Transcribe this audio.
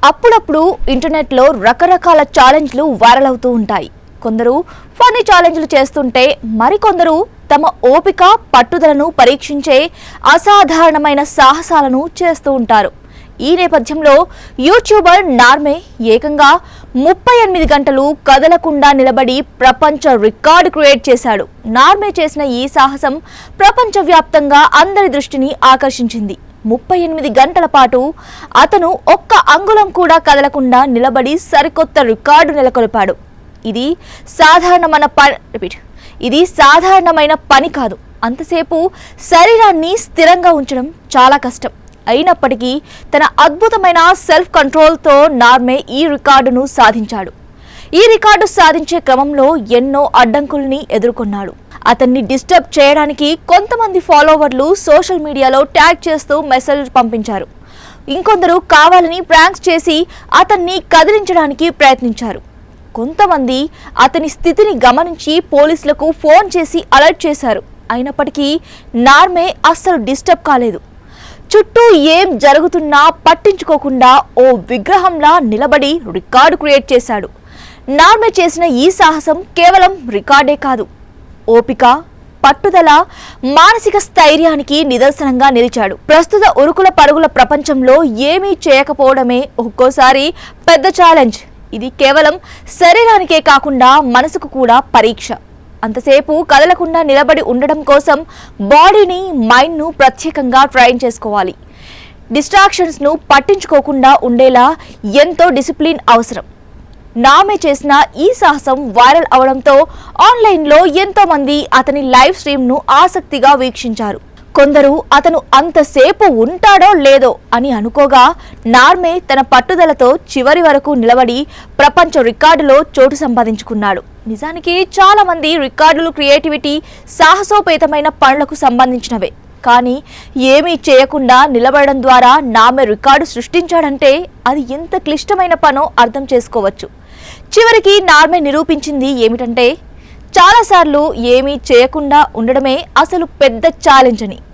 అప్పుడప్పుడు ఇంటర్నెట్లో రకరకాల ఛాలెంజ్లు వైరల్ అవుతూ ఉంటాయి. కొందరు ఫన్నీ ఛాలెంజ్లు చేస్తుంటే మరికొందరు తమ ఓపిక పట్టుదలను పరీక్షించే అసాధారణమైన సాహసాలను చేస్తూ ఉంటారు. ఈ నేపథ్యంలో యూట్యూబర్ నార్మే ఏకంగా 38 గంటలు కదలకుండా నిలబడి ప్రపంచ రికార్డు క్రియేట్ చేశాడు. నార్మే చేసిన ఈ సాహసం ప్రపంచవ్యాప్తంగా అందరి దృష్టిని ఆకర్షించింది. 38 గంటల పాటు అతను ఒక్క అంగుళం కూడా కదలకుండా నిలబడి సరికొత్త రికార్డు నెలకొల్పాడు. ఇది సాధారణమైన పని కాదు. అంతసేపు శరీరాన్ని స్థిరంగా ఉంచడం చాలా కష్టం. అయినప్పటికీ తన అద్భుతమైన సెల్ఫ్ కంట్రోల్తో నార్మే ఈ రికార్డును సాధించాడు. ఈ రికార్డు సాధించే క్రమంలో ఎన్నో అడ్డంకుల్ని ఎదుర్కొన్నాడు. అతన్ని డిస్టర్బ్ చేయడానికి కొంతమంది ఫాలోవర్లు సోషల్ మీడియాలో ట్యాగ్ చేస్తూ మెసేజ్ పంపించారు. ఇంకొందరు కావాలని ప్రాంక్స్ చేసి అతన్ని కదిలించడానికి ప్రయత్నించారు. కొంతమంది అతని స్థితిని గమనించి పోలీసులకు ఫోన్ చేసి అలర్ట్ చేశారు. అయినప్పటికీ నార్మే అస్సలు డిస్టర్బ్ కాలేదు. చుట్టూ ఏం జరుగుతున్నా పట్టించుకోకుండా ఓ విగ్రహంలా నిలబడి రికార్డు క్రియేట్ చేశాడు. నార్మే చేసిన ఈ సాహసం కేవలం రికార్డే కాదు, ఓపిక, పట్టుదల, మానసిక స్థైర్యానికి నిదర్శనంగా నిలిచాడు. ప్రస్తుత ఉరుకుల పరుగుల ప్రపంచంలో ఏమీ చేయకపోవడమే ఒక్కోసారి పెద్ద ఛాలెంజ్. ఇది కేవలం శరీరానికే కాకుండా మనసుకు కూడా పరీక్ష. అంతసేపు కదలకుండా నిలబడి ఉండడం కోసం బాడీని, మైండ్ను ప్రత్యేకంగా ట్రైన్ చేసుకోవాలి. డిస్ట్రాక్షన్స్ను పట్టించుకోకుండా ఉండేలా ఎంతో డిసిప్లిన్ అవసరం. నార్మే చేసిన ఈ సాహసం వైరల్ అవడంతో ఆన్లైన్లో ఎంతో మంది అతని లైవ్ స్ట్రీమ్ను ఆసక్తిగా వీక్షించారు. కొందరు అతను అంతసేపు ఉంటాడో లేదో అని అనుకోగా, నార్మే తన పట్టుదలతో చివరి వరకు నిలబడి ప్రపంచ రికార్డులో చోటు సంపాదించుకున్నాడు. నిజానికి చాలా మంది రికార్డులు క్రియేటివిటీ, సాహసోపేతమైన పనులకు సంబంధించినవే. కానీ ఏమీ చేయకుండా నిలబడడం ద్వారా నార్మే రికార్డు సృష్టించాడంటే అది ఎంత క్లిష్టమైన పనో అర్థం చేసుకోవచ్చు. చివరికి నార్మే నిరూపించింది ఏమిటంటే చాలాసార్లు ఏమీ చేయకుండా ఉండడమే అసలు పెద్ద ఛాలెంజ్ అని.